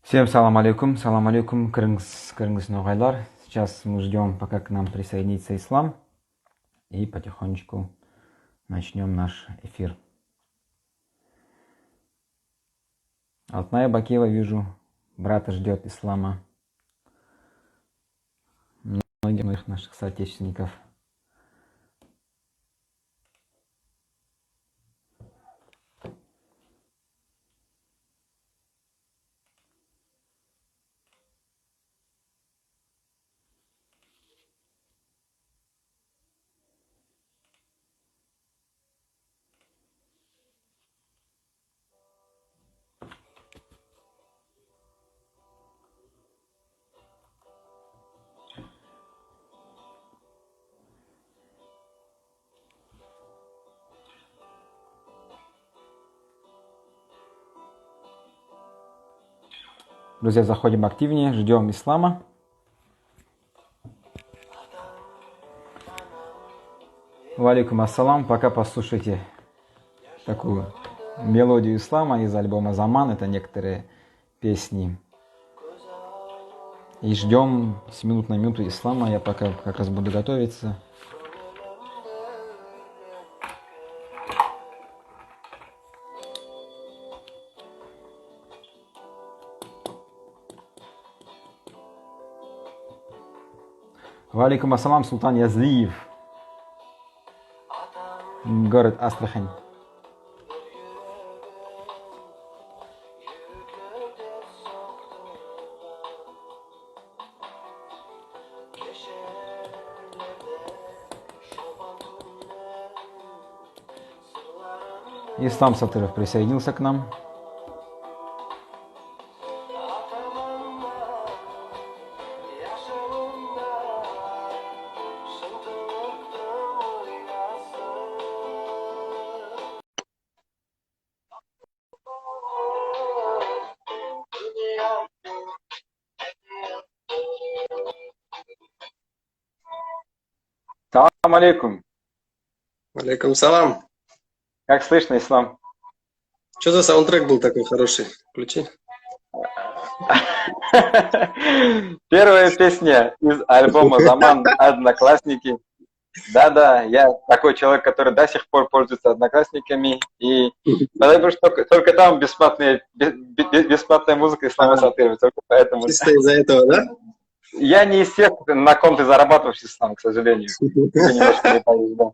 Всем салам алейкум, Крынгс Ногайлар. Сейчас мы ждем, пока к нам присоединится ислам, и потихонечку начнем наш эфир. Алтная Бакиева, вижу, брата ждет ислама. Многих наших соотечественников. Друзья, заходим активнее, ждем ислама. Валикум ассалам. Пока послушайте такую мелодию ислама из альбома «Заман». Это некоторые песни. И ждем с минут на минуту ислама. Я пока как раз буду готовиться. Валикум ассалам, Султан Язлиев. Город Астрахань. Ислам Сатыров присоединился к нам. Салам алейкум. Алейкум салам. Как слышно, ислам? Что за саундтрек был такой хороший? Включи. Первая песня из альбома «Заман» «Одноклассники». Да-да, я такой человек, который до сих пор пользуется Одноклассниками. И потому что только там бесплатная музыка Ислама Сатырова. Только поэтому... Чисто из-за этого, да? Я не из тех, на ком ты зарабатываешь ислам, к сожалению. Немножко не повезло.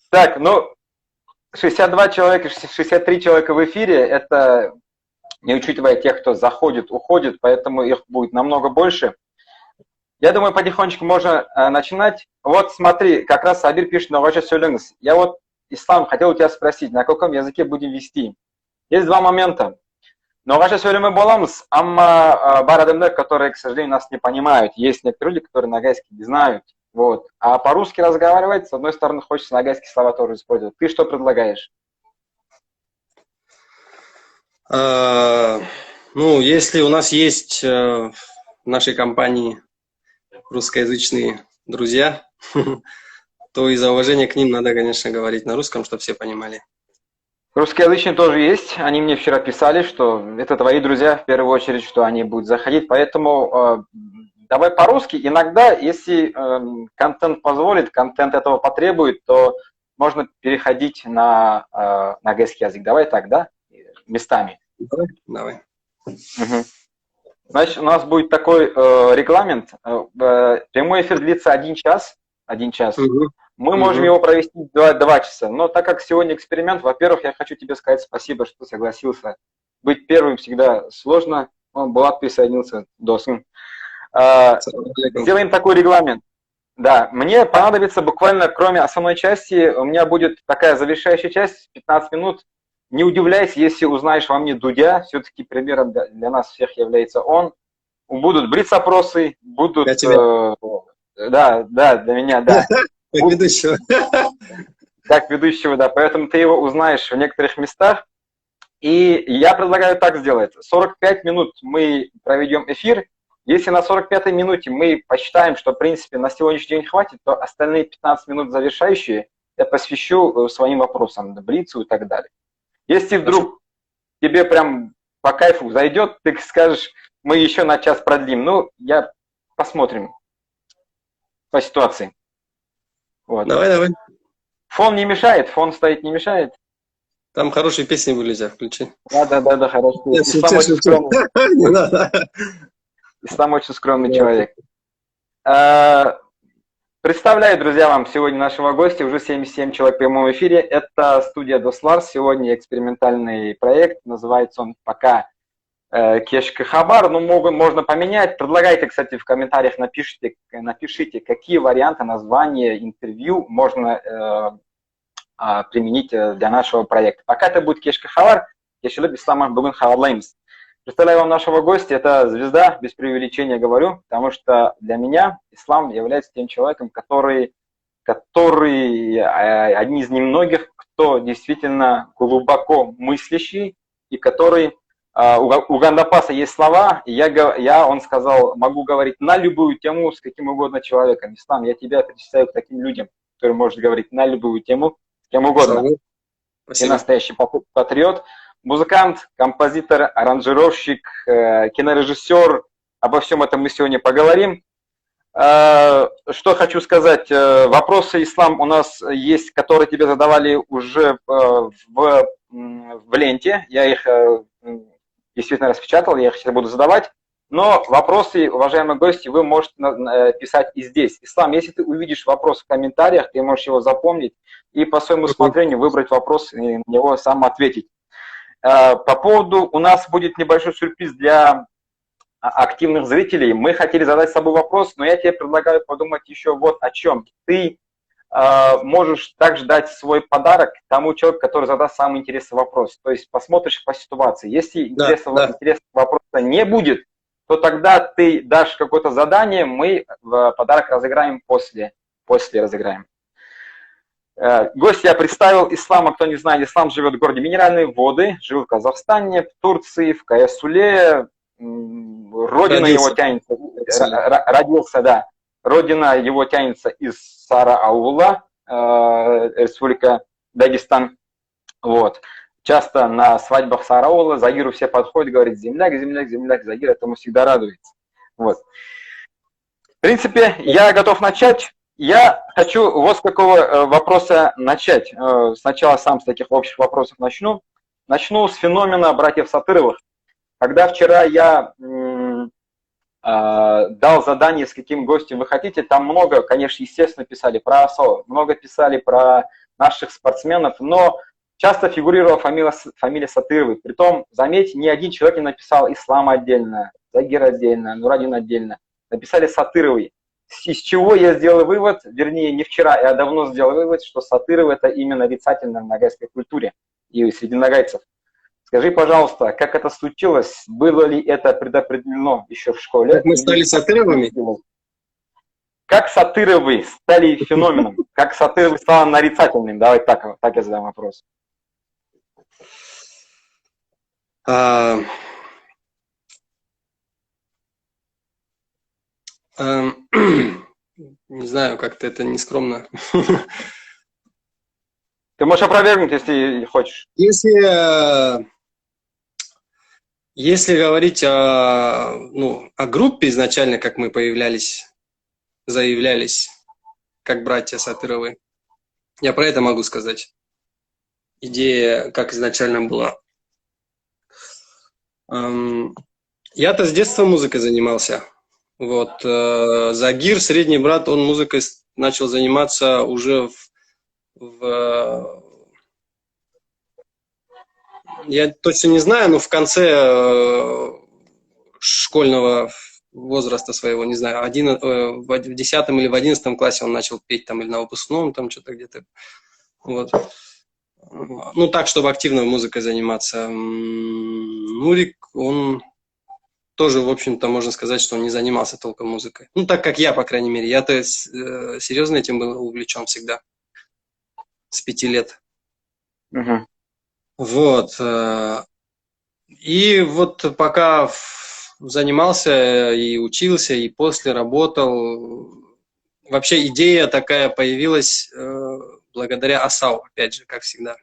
Так, ну, 62 человека, 63 человека в эфире, это не учитывая тех, кто заходит, уходит, поэтому их будет намного больше. Я думаю, потихонечку можно начинать. Вот смотри, как раз Сабир пишет на Вача Сёлюнгс. Я вот, Ислам, хотел у тебя спросить, на каком языке будем вести? Есть два момента. Но Вача Сёлюмы боламыз, амма бар адамдар, которые, к сожалению, нас не понимают. Есть некоторые люди, которые нагайский не знают. Вот. А по-русски разговаривать, с одной стороны, хочется нагайские слова тоже использовать. Ты что предлагаешь? Ну, если у нас есть в нашей компании русскоязычные друзья, то из-за уважения к ним надо, конечно, говорить на русском, чтобы все понимали. Русскоязычные тоже есть. Они мне вчера писали, что это твои друзья, в первую очередь, что они будут заходить. Поэтому давай по-русски. Иногда, если контент позволит, контент этого потребует, то можно переходить на нагайский язык. Давай так, да? Местами. Давай. Угу. Значит, у нас будет такой регламент. Прямой эфир длится 1 час. 1 час. Мы можем его провести 2 часа. Но так как сегодня эксперимент, во-первых, я хочу тебе сказать спасибо, что согласился. Быть первым всегда сложно. Булат присоединился, Досым. Сделаем такой регламент. Да, мне понадобится буквально, кроме основной части, у меня будет такая завершающая часть, 15 минут. Не удивляйся, если узнаешь во мне Дудя, все-таки примером для нас всех является он. Будут блиц-опросы, будут... да, для меня, да. Как ведущего. Как ведущего, да. Поэтому ты его узнаешь в некоторых местах. И я предлагаю так сделать. 45 минут мы проведем эфир. Если на 45-й минуте мы посчитаем, что, в принципе, на сегодняшний день хватит, то остальные 15 минут завершающие я посвящу своим вопросам, блицу и так далее. Если вдруг тебе прям по кайфу зайдет, ты скажешь, мы еще на час продлим. Ну, посмотрим по ситуации. Вот. Давай, давай. Фон не мешает, фон стоит не мешает. Там хорошие песни были, Зя, включи. Да, хорошо. Я Ислам очень скромный. Ислам очень скромный человек. Представляю, друзья, вам сегодня нашего гостя, уже 77 человек в прямом эфире. Это студия Дослар, сегодня экспериментальный проект, называется он пока Кешка Хабар, ну, можно поменять. Предлагайте, кстати, в комментариях, напишите, какие варианты названия интервью можно применить для нашего проекта. Пока это будет Кешка Хабар, Кешелек Ислама Бугун Хабарлаймс. Представляю вам нашего гостя, это звезда, без преувеличения говорю, потому что для меня ислам является тем человеком, который одни из немногих, кто действительно глубоко мыслящий и который у Гандапаса есть слова, и он сказал, могу говорить на любую тему с каким угодно человеком. Ислам, я тебя причисляю к таким людям, которые может говорить на любую тему с кем угодно. Ты настоящий патриот, музыкант, композитор, аранжировщик, кинорежиссер. Обо всем этом мы сегодня поговорим. Что хочу сказать, вопросы, Ислам, у нас есть, которые тебе задавали уже в ленте. Я их действительно распечатал, я их сейчас буду задавать. Но вопросы, уважаемые гости, вы можете писать и здесь. Ислам, если ты увидишь вопрос в комментариях, ты можешь его запомнить и по своему усмотрению выбрать вопрос и на него сам ответить. По поводу, у нас будет небольшой сюрприз для активных зрителей. Мы хотели задать с собой вопрос, но я тебе предлагаю подумать еще вот о чем. Ты можешь также дать свой подарок тому человеку, который задаст самый интересный вопрос. То есть посмотришь по ситуации. Если интересного вопроса не будет, то тогда ты дашь какое-то задание, мы подарок разыграем после разыграем. Гость я представил. Ислама, кто не знает, Ислам живет в городе Минеральные Воды, жил в Казахстане, в Турции, в Каясуле. Родина его тянется, родился, да. Родина его тянется из Сара-Аула, республика Дагестан. Вот. Часто на свадьбах Сара-Аула Загиру все подходят, говорят, земляк, земляк, земляк. Загир этому всегда радуется. Вот. В принципе, я готов начать. Я хочу вот с какого вопроса начать. Сначала сам с таких общих вопросов начну. Начну с феномена братьев Сатыровых. Когда вчера я дал задание, с каким гостем вы хотите, там много, конечно, естественно, писали про АСО, много писали про наших спортсменов, но часто фигурировала фамилия Сатыровой. Притом, заметьте, ни один человек не написал Ислам отдельно, Загир отдельно, Нурадин отдельно. Написали Сатыровой. Из чего я сделал вывод, вернее, не вчера, я давно сделал вывод, что Сатыров это именно нарицательно в ногайской культуре и среди ногайцев. Скажи, пожалуйста, как это случилось? Было ли это предопределено еще в школе? Как мы стали Сатыровыми? Как Сатыровы стали феноменом? Как Сатыровы стали нарицательным? Давай так я задам вопрос. Не знаю, как-то это нескромно. Ты можешь опровергнуть, если хочешь. Если говорить о группе изначально, как мы заявлялись, как братья Сатыровы, я про это могу сказать. Идея, как изначально была. Я-то с детства музыкой занимался. Вот. Загир, средний брат, он музыкой начал заниматься уже я точно не знаю, но в конце школьного возраста своего, не знаю, в 10 или в 11 классе он начал петь там или на выпускном, там что-то где-то. Вот. Ну, так, чтобы активно музыкой заниматься. Нурик, он тоже, в общем-то, можно сказать, что он не занимался толком музыкой. Ну, так как я, по крайней мере. Я-то серьезно этим был увлечен всегда. С 5 лет. Угу. Вот. И вот пока занимался и учился, и после работал, вообще идея такая появилась благодаря АСАУ, опять же, как всегда.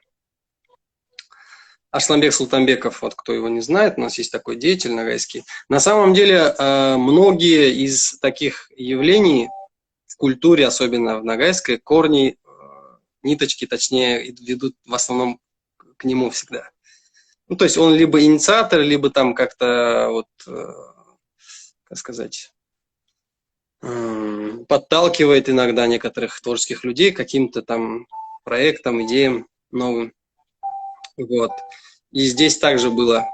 Арсланбек Султанбеков, вот кто его не знает, у нас есть такой деятель ногайский. На самом деле, многие из таких явлений в культуре, особенно в ногайской, корни, ниточки, точнее, ведут в основном к нему всегда. Ну, то есть он либо инициатор, либо там как-то, вот, как сказать, подталкивает иногда некоторых творческих людей к каким-то там проектам, идеям новым. Вот. И здесь также было.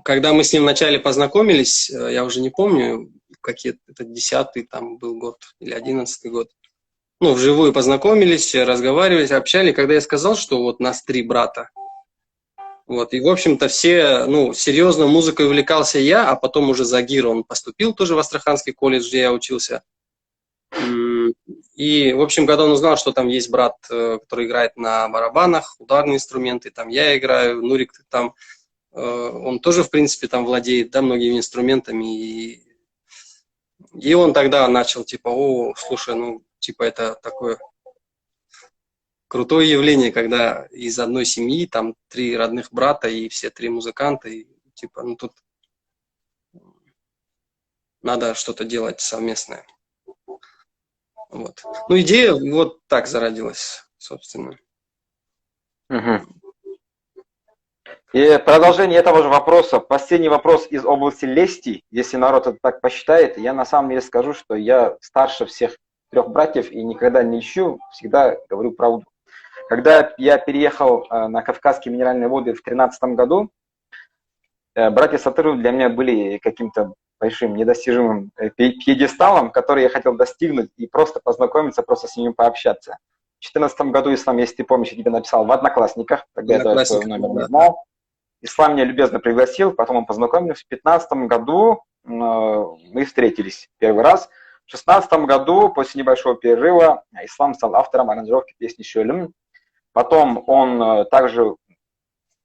Когда мы с ним вначале познакомились, я уже не помню, какие это 10-й там был год или 11-й год. Ну, вживую познакомились, разговаривали, общались. Когда я сказал, что вот нас 3 брата, вот, и, в общем-то, все, ну, серьезно музыкой увлекался я, а потом уже Загир, он поступил тоже в Астраханский колледж, где я учился. И, в общем, когда он узнал, что там есть брат, который играет на барабанах, ударные инструменты, там я играю, Нурик там, он тоже, в принципе, там владеет, да, многими инструментами. И он тогда начал, типа, о, слушай, ну, типа, это такое крутое явление, когда из одной семьи, там, 3 родных брата и все 3 музыканта, и, типа, ну, тут надо что-то делать совместное. Вот. Ну, идея вот так зародилась, собственно. Угу. И продолжение этого же вопроса, последний вопрос из области лести, если народ это так посчитает, я на самом деле скажу, что я старше всех 3 братьев и никогда не ищу, всегда говорю правду. Когда я переехал на Кавказские минеральные воды в 2013 году, братья Сатыровы для меня были каким-то большим недостижимым пьедесталом, который я хотел достигнуть и просто познакомиться, просто с ними пообщаться. В 2014 году Ислам, если ты помнишь, я тебе написал в Одноклассниках, тогда я даже свой номер не знал. Ислам меня любезно пригласил, потом мы познакомились. В 2015 году мы встретились первый раз. В 2016 году, после небольшого перерыва, Ислам стал автором аранжировки песни «Шөлім». Потом он также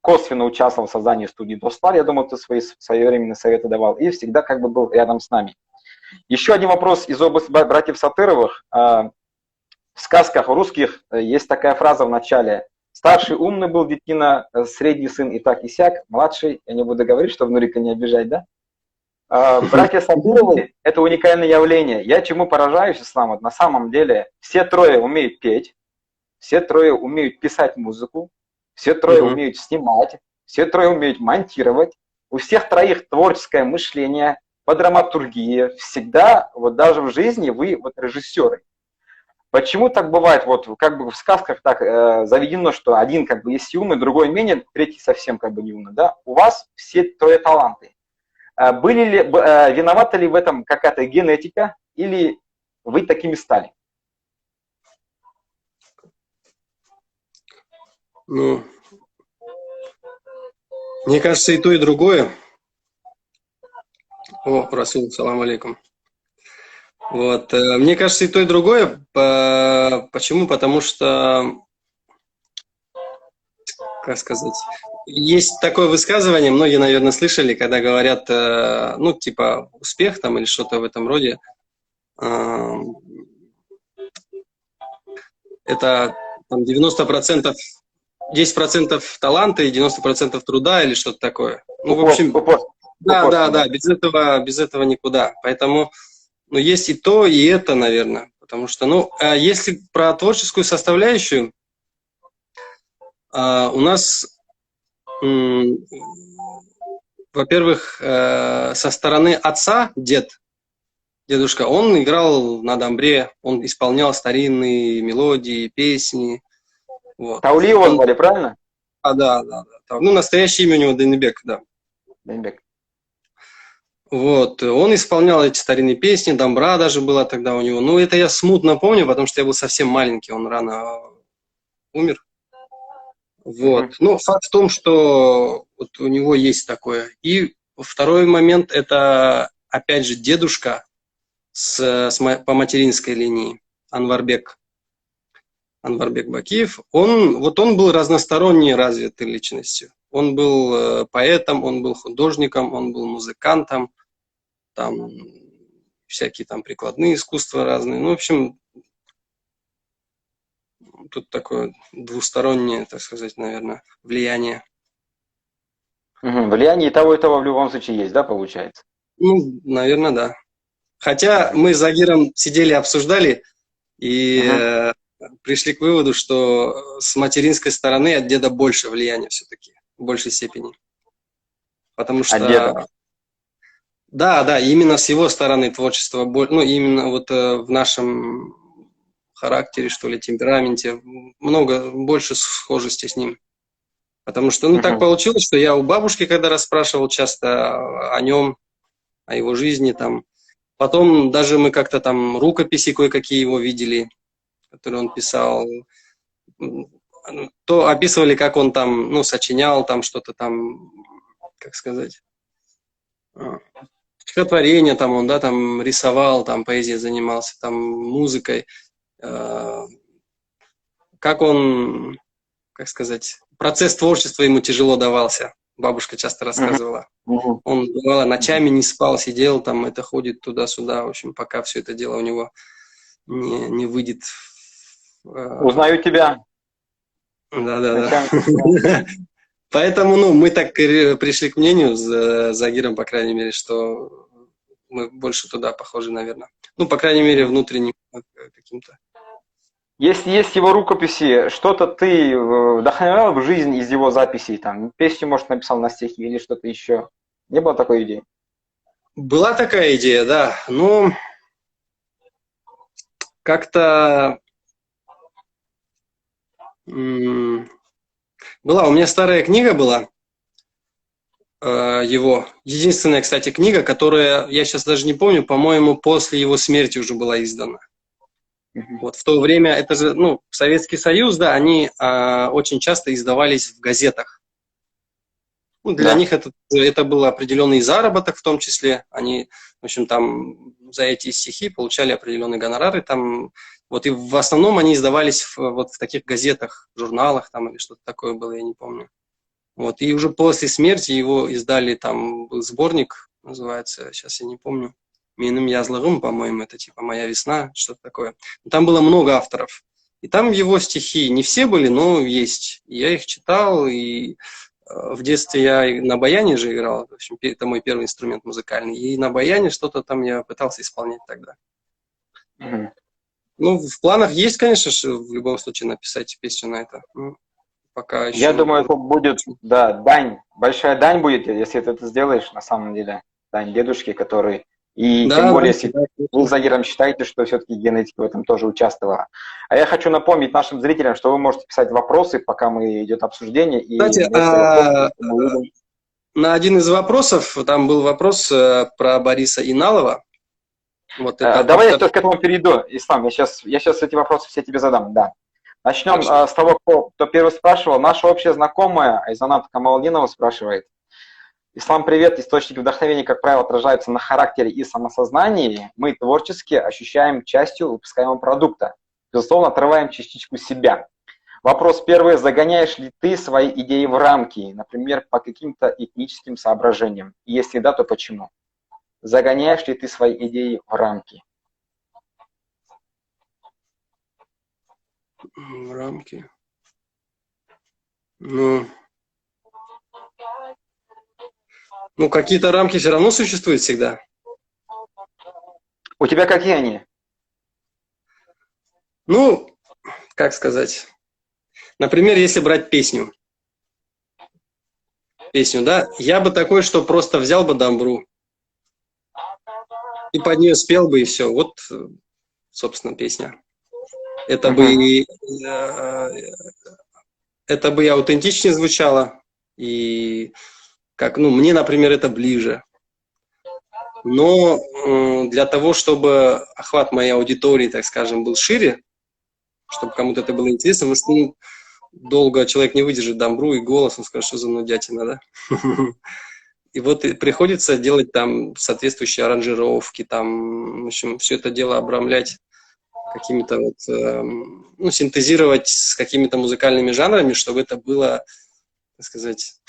косвенно участвовал в создании студии «Достар». Я думаю, ты свои временные советы давал. И всегда как бы был рядом с нами. Еще один вопрос из области братьев Сатыровых. В сказках русских есть такая фраза в начале: старший умный был детина, средний сын и так и сяк, младший, я не буду говорить, чтобы Нурика не обижать, да? Братья Сатыровы – это уникальное явление. Я чему поражаюсь, Ислам, на самом деле все 3 умеют петь, все 3 умеют писать музыку, все 3 умеют снимать, все 3 умеют монтировать, у всех 3 творческое мышление, по драматургии, всегда, вот даже в жизни вы вот режиссеры. Почему так бывает? Вот как бы в сказках так заведено, что один как бы есть умный, другой менее, третий совсем как бы не умный. Да? У вас все 3 таланты. Виновата ли в этом какая-то генетика, или вы такими стали? Ну, мне кажется, и то, и другое. О, Расул, салам алейкум. Вот. Мне кажется, и то, и другое. Почему? Потому что, как сказать, есть такое высказывание, многие, наверное, слышали, когда говорят, ну, типа, успех там или что-то в этом роде. Это там 90%, 10% таланта и 90% труда или что-то такое. Ну, в общем, да, без этого никуда. Поэтому, ну, есть и то, и это, наверное. Потому что, ну, если про творческую составляющую, у нас, во-первых, со стороны отца, дедушка, он играл на домбре, он исполнял старинные мелодии, песни. Вот. Таули его звали, правильно? Да. Ну, настоящее имя у него Дайныбек, да. Дайныбек. Вот, он исполнял эти старинные песни, домбра даже была тогда у него. Ну, это я смутно помню, потому что я был совсем маленький, он рано умер. Вот. Ну, факт в том, что вот у него есть такое. И второй момент, это, опять же, дедушка по материнской линии, Анварбек Бакиев. Он был разносторонне развитой личностью. Он был поэтом, он был художником, он был музыкантом, там всякие там прикладные искусства разные. Ну, в общем, тут такое двустороннее, так сказать, наверное, влияние. Влияние и того в любом случае есть, да, получается? Ну, наверное, да. Хотя мы с Загиром сидели, обсуждали и Мгм. пришли к выводу, что с материнской стороны от деда больше влияния все-таки, в большей степени. Потому От деда. что, да, да, именно с его стороны творчество, ну, именно вот в нашем характере, что ли, темпераменте, много, больше схожести с ним. Потому что, ну, так Мгм. получилось, что я у бабушки, когда расспрашивал часто о нем, о его жизни, там, потом даже мы как-то там рукописи кое-какие его видели, которые он писал, то описывали, как он там, ну, сочинял там что-то там, как сказать, стихотворение там он, да, там рисовал, там поэзией занимался, там музыкой, как он, как сказать, процесс творчества ему тяжело давался, бабушка часто Мгм. рассказывала. Мгм. Он, бывало, Мгм. ночами не спал, сидел там, это ходит туда-сюда, в общем, пока все это дело у него не выйдет. Узнаю тебя. Да-да-да. Ночами не спал. Поэтому, ну, мы так пришли к мнению с Загиром, по крайней мере, что мы больше туда похожи, наверное. Ну, по крайней мере, Мгм. внутренним каким-то. Если есть его рукописи, что-то ты вдохновлял в жизнь из его записей, там, песню, может, написал на стихи или что-то еще? Не было такой идеи? Была такая идея, да. Ну, как-то была. У меня старая книга была, его. Единственная, кстати, книга, которая, я сейчас даже не помню, по-моему, после его смерти уже была издана. Мгм. Вот в то время, это же, ну, Советский Союз, да, они очень часто издавались в газетах. Ну, для Да. них это был определенный заработок в том числе. Они, в общем, там за эти стихи получали определенные гонорары. Там, вот, и в основном они издавались вот в таких газетах, журналах там, или что-то такое было, я не помню. Вот, и уже после смерти его издали, там был сборник, называется, сейчас я не помню, «Менің язлығым», по-моему, это типа «Моя весна», что-то такое. Там было много авторов. И там его стихи, не все были, но есть. И я их читал, и в детстве я и на баяне же играл, в общем, это мой первый инструмент музыкальный, и на баяне что-то там я пытался исполнять тогда. Мгм. Ну, в планах есть, конечно же, в любом случае написать песню на это. Ну, пока Я еще... думаю, это будет, да, дань, большая дань будет, если ты это сделаешь, на самом деле. Дань дедушке, который... И тем Да, да, более, если да, вы с конечно. Загиром считаете, что все-таки генетика в этом тоже участвовала. А я хочу напомнить нашим зрителям, что вы можете писать вопросы, пока мы идет обсуждение, и Кстати, если вопросы, мы увидим. на один из вопросов, там был вопрос про Бориса Иналова. Вот это Давай я автор... сейчас к этому перейду, Ислам, я сейчас эти вопросы все тебе задам, да. Начнем Хорошо. с того, кто первый спрашивал. Наша общая знакомая Айзанат Камалдинова спрашивает. Ислам, привет. Источники вдохновения, как правило, отражаются на характере и самосознании. Мы творчески ощущаем частью выпускаемого продукта. Безусловно, отрываем частичку себя. Вопрос первый. Загоняешь ли ты свои идеи в рамки, например, по каким-то этническим соображениям? И если да, то почему? Загоняешь ли ты свои идеи в рамки? Рамки. Ну, какие-то рамки все равно существуют всегда. У тебя какие они? Ну, как сказать. Например, если брать песню, да, я бы такой, что просто взял бы дамбру и под нее спел бы, и все. Вот, собственно, песня. Это бы, Мгм. это бы и аутентичнее звучало, и как, ну, мне, например, это ближе. Но для того, чтобы охват моей аудитории, так скажем, был шире, чтобы кому-то это было интересно, потому что ну, долго человек не выдержит дамбру и голос, он скажет, что за нудятина, да? И вот приходится делать там соответствующие аранжировки, там, в общем, все это дело обрамлять какими-то вот, ну, синтезировать с какими-то музыкальными жанрами, чтобы это было, так сказать,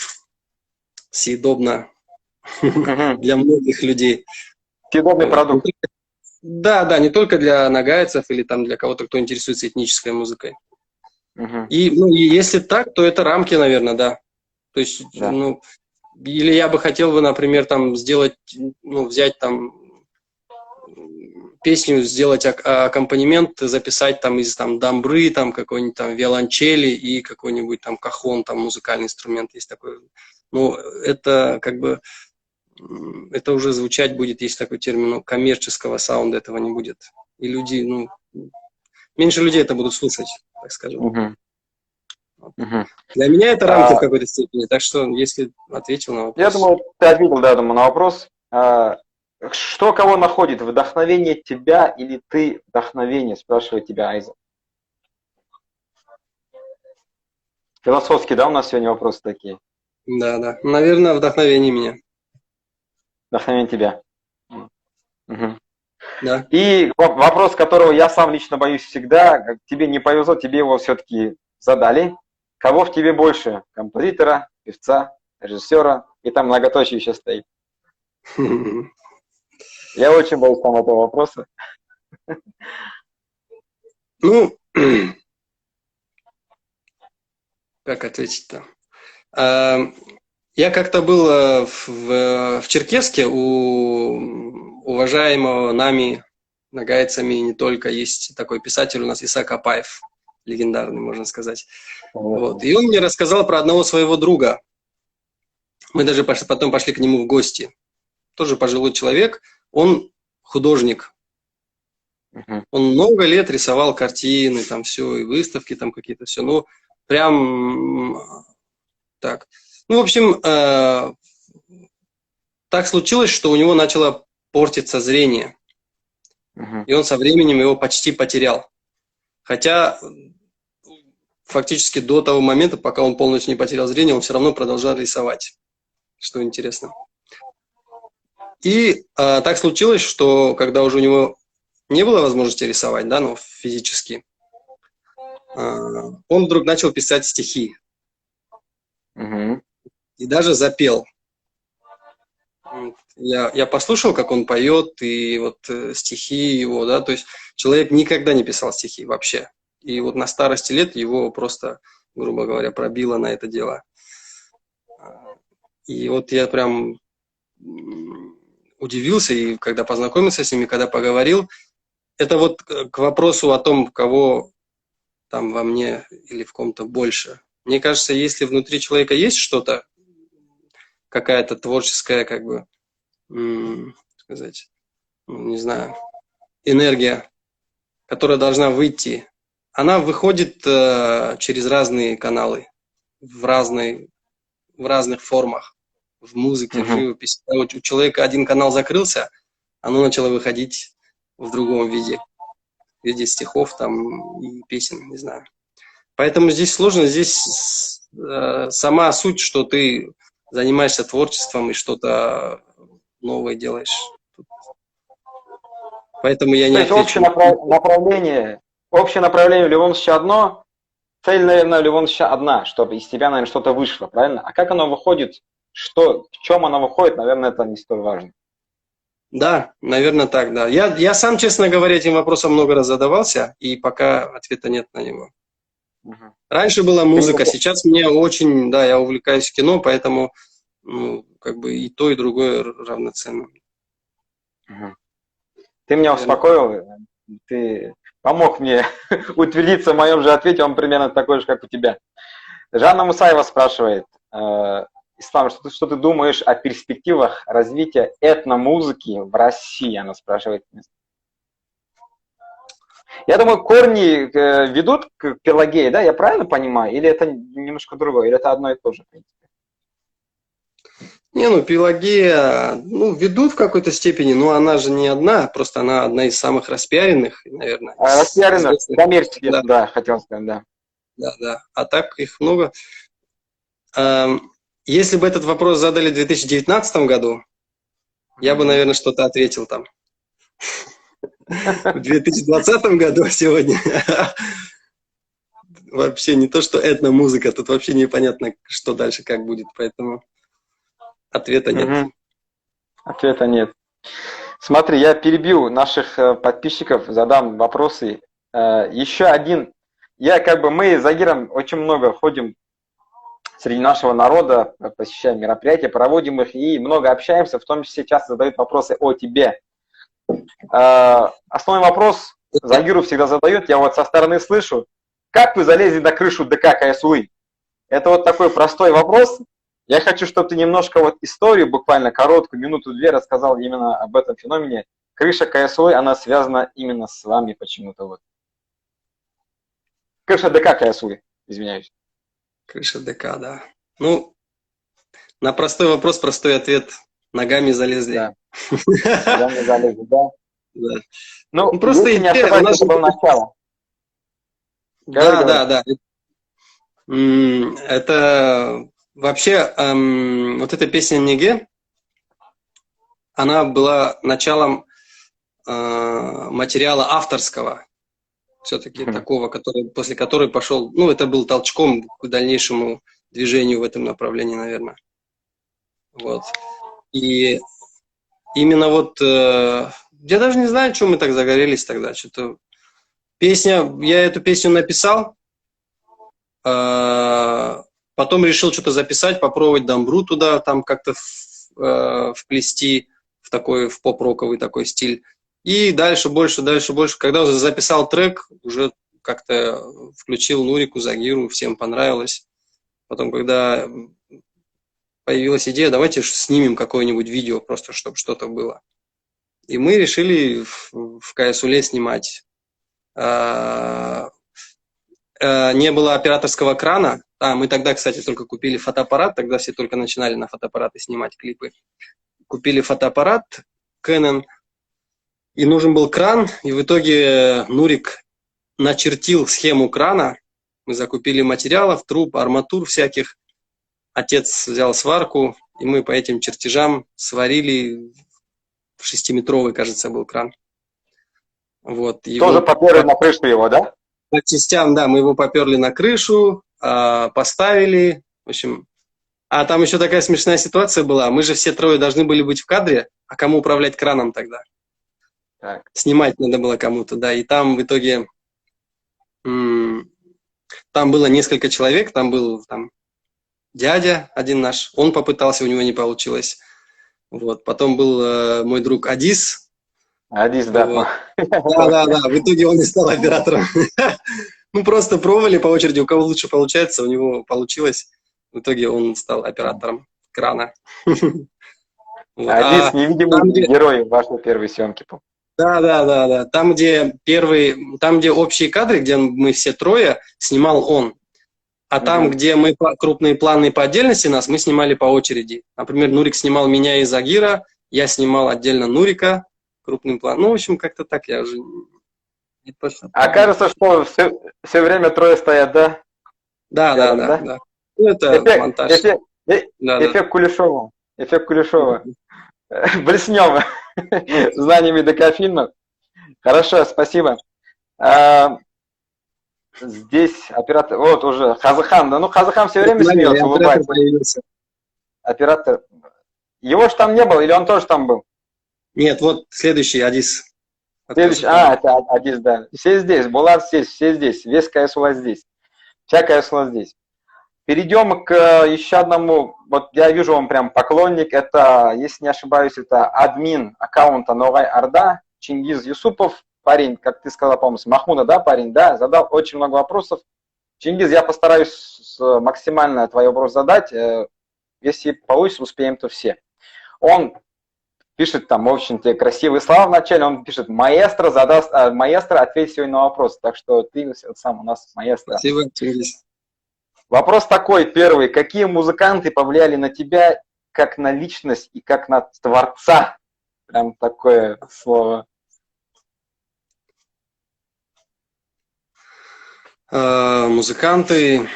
съедобно Мгм. для многих людей. Съедобный Вот. продукт. Да, да, не только для нагайцев или там для кого-то, кто интересуется этнической музыкой. Мгм. И, ну, и если так, то это рамки, наверное, да. То есть, Да. ну, Или я бы хотел бы, например, там сделать, ну, взять там песню, сделать аккомпанемент, записать там из там дамбры, там какой-нибудь там виолончели и какой-нибудь там кахон, там музыкальный инструмент есть такой. Ну, это как бы, это уже звучать будет, есть такой термин, ну, коммерческого саунда этого не будет. И люди, ну, меньше людей это будут слушать, так скажем. Мгм. Мгм. Для меня это рамки в А, какой-то степени, так что если ответил на Я вопрос. думаю, ты ответил, да, думаю, на вопрос. Что кого находит? Вдохновение тебя или ты вдохновение? Спрашивает тебя Айза. Философские, да, у нас сегодня вопросы такие. Да, да. Наверное, вдохновение меня. Вдохновение тебя. Мгм. Да. И вопрос, которого я сам лично боюсь всегда, как тебе не повезло, тебе его все-таки задали. Кого в тебе больше? Композитора, певца, режиссера? И там многоточие еще стоит. Я очень боюсь там этого вопроса. Ну, как ответить-то? Я как-то был в Черкесске у уважаемого нами, нагайцами, не только, есть такой писатель у нас, Исаак Апаев, легендарный, можно сказать. Вот. И он мне рассказал про одного своего друга. Мы даже потом пошли к нему в гости. Тоже пожилой человек, он художник. Он много лет рисовал картины, там все, и выставки там какие-то, все. Ну, прям так. Ну, в общем, так случилось, что у него начало портиться зрение. И он со временем его почти потерял. Хотя фактически до того момента, пока он полностью не потерял зрение, он все равно продолжал рисовать. Что интересно. И так случилось, что когда уже у него не было возможности рисовать, да, ну, физически, он вдруг начал писать стихи. И даже запел. Я послушал, как он поет, и вот стихи его, да, то есть человек никогда не писал стихи вообще. И вот на старости лет его просто, грубо говоря, пробило на это дело. И вот я прям удивился, и когда познакомился с ними, когда поговорил, это вот к вопросу о том, кого там во мне или в ком-то больше. Мне кажется, если внутри человека есть что-то, какая-то творческая, как бы, сказать, не знаю, энергия, которая должна выйти, она выходит через разные каналы, в разных формах, в музыке, в живописи. У человека один канал закрылся, оно начало выходить в другом виде, в виде стихов там и песен, не знаю. Поэтому здесь сложно, здесь сама суть, что ты занимаешься творчеством и что-то новое делаешь. Поэтому я не То есть отвечу. общее направление в любом случае одно, цель, наверное, в любом случае одна, чтобы из тебя, наверное, что-то вышло, правильно? А как оно выходит, в чем оно выходит, наверное, это не столь важно. Да, наверное, так, да. Я сам, честно говоря, этим вопросом много раз задавался, и пока ответа нет на него. Раньше была музыка, сейчас мне очень, да, я увлекаюсь кино, поэтому, ну, как бы и то, и другое равноценно. Ты меня успокоил, ты помог мне утвердиться в моем же ответе, он примерно такой же, как у тебя. Жанна Мусаева спрашивает, Ислам, что ты думаешь о перспективах развития этномузыки в России? Она спрашивает. Я думаю, корни ведут к Пелагее, да? Я правильно понимаю? Или это немножко другое? Или это одно и то же? Не, ну, Пелагея, ну, ведут в какой-то степени, но она же не одна, просто она одна из самых распиаренных, наверное. Распиаренных, коммерческих, да, хотел сказать, да. Да. А так их много. Если бы этот вопрос задали в 2019 году, я бы, наверное, что-то ответил там. В 2020 году сегодня вообще не то, что этномузыка, тут вообще непонятно, что дальше, как будет, поэтому ответа нет. Ответа нет. Смотри, я перебью наших подписчиков, задам вопросы. Еще один. Мы с Загиром очень много ходим среди нашего народа, посещаем мероприятия, проводим их и много общаемся, в том числе часто задают вопросы о тебе. Основной вопрос Загиру всегда задают, я вот со стороны слышу, как вы залезли на крышу ДК КСУИ? Это вот такой простой вопрос. Я хочу, чтобы ты немножко вот историю, буквально короткую, минуту-две, рассказал именно об этом феномене. Крыша КСУИ, она связана именно с вами почему-то. Вот. Крыша ДК КСУИ, извиняюсь. Крыша ДК, да. Ну, на простой вопрос, простой ответ. Ногами залезли. Да. Ногами залезли, да. Да. Ну, просто если не ошибаюсь, это было начало. Да. Это вообще, вот эта песня «Неге», она была началом материала авторского, все-таки такого, после которой пошел, ну, это был толчком к дальнейшему движению в этом направлении, наверное. Вот. И именно вот, я даже не знаю, чем мы так загорелись тогда, что-то я эту песню написал, потом решил что-то записать, попробовать дамбру туда, там как-то вплести в поп-роковый такой стиль. И дальше больше. Когда уже записал трек, уже как-то включил Нурику, Загиру, всем понравилось. Потом, когда появилась идея, давайте снимем какое-нибудь видео, просто чтобы что-то было. И мы решили в КСУЛе снимать. Не было операторского крана. Мы тогда, кстати, только купили фотоаппарат, тогда все только начинали на фотоаппараты снимать клипы. Купили фотоаппарат Canon, и нужен был кран, и в итоге Нурик начертил схему крана. Мы закупили материалов, труб, арматур всяких. Отец взял сварку, и мы по этим чертежам сварили 6-метровый, кажется, был кран. Вот, тоже поперли на крышу его, да? По частям, да, мы его поперли на крышу, поставили, в общем. А там еще такая смешная ситуация была. Мы же все трое должны были быть в кадре, а кому управлять краном тогда? Так. Снимать надо было кому-то, да. И там в итоге там было несколько человек, там был дядя один наш, он попытался, у него не получилось. Вот. Потом был мой друг Адис. Адис, да. Вот. Да. В итоге он и стал оператором. Ну, просто пробовали по очереди, у кого лучше получается, у него получилось. В итоге он стал оператором крана. Адис, невидимый герой вашей первой съемки. Да. Там, где общие кадры, где мы все трое, снимал он. А там, где мы крупные планы по отдельности мы снимали по очереди. Например, Нурик снимал меня и Загира, я снимал отдельно Нурика крупным планом. Ну, в общем, как-то так, я уже не точно. А кажется, что все время трое стоят, да? Да. Ну, это монтаж. Эффект Кулешова. Эффект Кулешова. Блеснем знаниями докафильма. Хорошо, спасибо. Здесь оператор, вот уже Хазахан, да, ну Хазахан все время смеется, улыбается. Оператор. Его же там не было, или он тоже там был? Нет, вот следующий Адис. Следующий, это Адис, да. Все здесь, Булат здесь, все здесь, весь КСУЛА здесь. Вся КСУЛА здесь. Перейдем к еще одному, вот я вижу, он прям поклонник, это, если не ошибаюсь, это админ аккаунта Новая Орда, Чингиз Юсупов, парень, как ты сказал, по-моему, с Махмуда, да, парень, да, задал очень много вопросов. Чингиз, я постараюсь максимально твой вопрос задать, если получится, успеем, то все. Он пишет там, в общем-то, красивые слова вначале, он пишет, маэстро ответь сегодня на вопрос, так что ты сам у нас маэстро. Спасибо, Чингиз. Вопрос такой, первый. Какие музыканты повлияли на тебя как на личность и как на творца? Прям такое слово. Музыканты.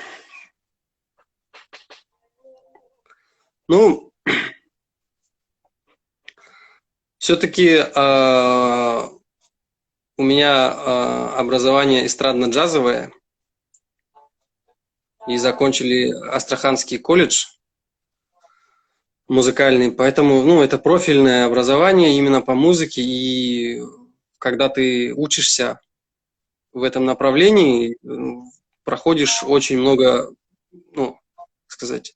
Ну, все-таки у меня образование эстрадно-джазовое. И закончили Астраханский колледж музыкальный, поэтому, ну, это профильное образование именно по музыке, и когда ты учишься в этом направлении, проходишь очень много, ну, сказать,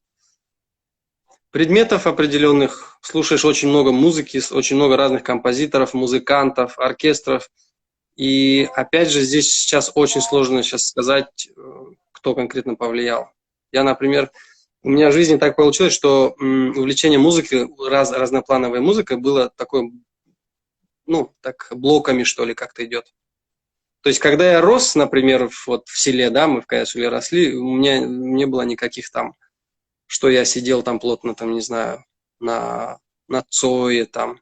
предметов определенных, слушаешь очень много музыки, очень много разных композиторов, музыкантов, оркестров. И опять же, здесь сейчас очень сложно сейчас сказать, кто конкретно повлиял. Я, например, у меня в жизни так получилось, что увлечение музыкой, разноплановой музыкой было такое, ну, так блоками, что ли, как-то идет. То есть, когда я рос, например, вот в селе, да, мы в Каясуле росли, у меня не было никаких там, что я сидел там плотно, там, не знаю, на Цое там,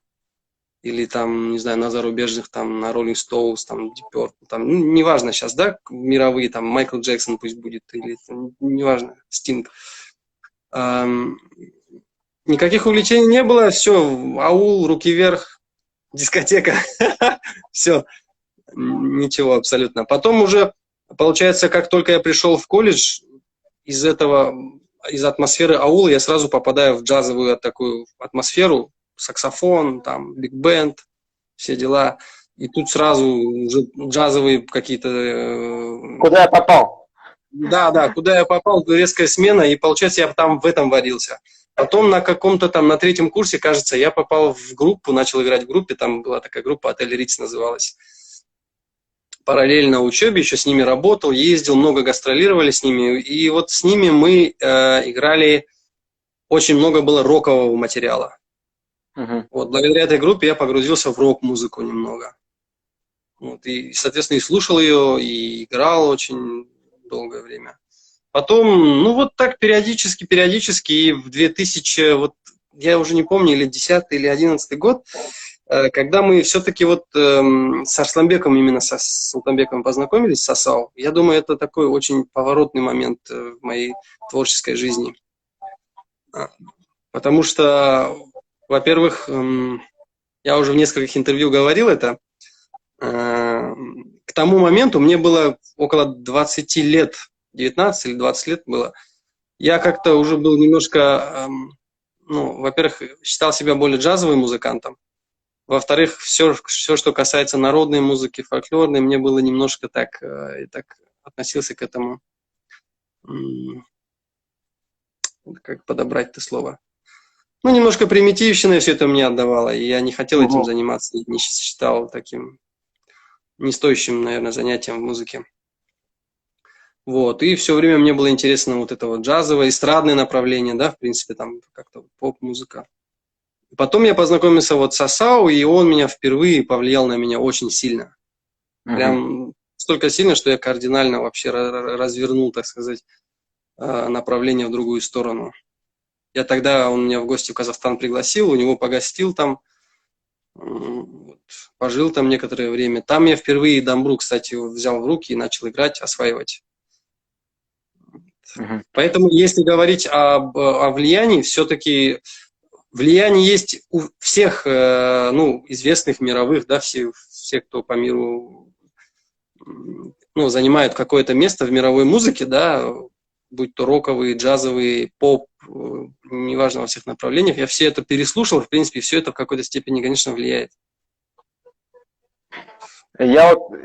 или там, не знаю, на зарубежных, там, на Rolling Stones, там, Deep Purple, там, ну, неважно сейчас, да, мировые, там, Майкл Джексон пусть будет, или, там, неважно, Стинг. Никаких увлечений не было, все, аул, руки вверх, дискотека, все, ничего абсолютно. Потом уже, получается, как только я пришел в колледж, из атмосферы аула я сразу попадаю в джазовую такую атмосферу, саксофон, там, биг-бенд, все дела. И тут сразу уже джазовые какие-то... Куда я попал? Да, куда я попал, резкая смена, и получается, я там в этом варился. Потом на каком-то там, на третьем курсе, кажется, я попал в группу, начал играть в группе, там была такая группа, «Отель Риц» называлась. Параллельно учебе, еще с ними работал, ездил, много гастролировали с ними, и вот с ними мы играли, очень много было рокового материала. Вот, благодаря этой группе я погрузился в рок-музыку немного. Вот, и, соответственно, и слушал ее, и играл очень долгое время. Потом, ну вот так периодически, и в 2000, вот я уже не помню, или 10 или 11 год, когда мы все-таки вот с Арсланбеком, именно с Султанбеком познакомились, с Асау, я думаю, это такой очень поворотный момент в моей творческой жизни. Потому что, во-первых, я уже в нескольких интервью говорил это, к тому моменту мне было около 20 лет, 19 или 20 лет было. Я как-то уже был немножко, ну, во-первых, считал себя более джазовым музыкантом. Во-вторых, все, что касается народной музыки, фольклорной, мне было немножко так относился к этому, как подобрать это слово. Ну, немножко примитивщина все это мне отдавало, и я не хотел этим заниматься, и не считал таким не стоящим, наверное, занятием в музыке. Вот, и все время мне было интересно вот это вот джазовое, эстрадное направление, да, в принципе, там как-то поп-музыка. Потом я познакомился вот с Асау, и он меня впервые повлиял на меня очень сильно. Прям столько сильно, что я кардинально вообще развернул, так сказать, направление в другую сторону. Я тогда, он меня в гости в Казахстан пригласил, у него погостил там, вот, пожил там некоторое время. Там я впервые дамбру, кстати, взял в руки и начал играть, осваивать. Поэтому, если говорить о влиянии, все-таки влияние есть у всех, ну, известных мировых, да, все, кто по миру, ну, занимают какое-то место в мировой музыке, да, будь то роковые, джазовые, поп, неважно, во всех направлениях, я все это переслушал, в принципе, все это в какой-то степени, конечно, влияет. Я вот,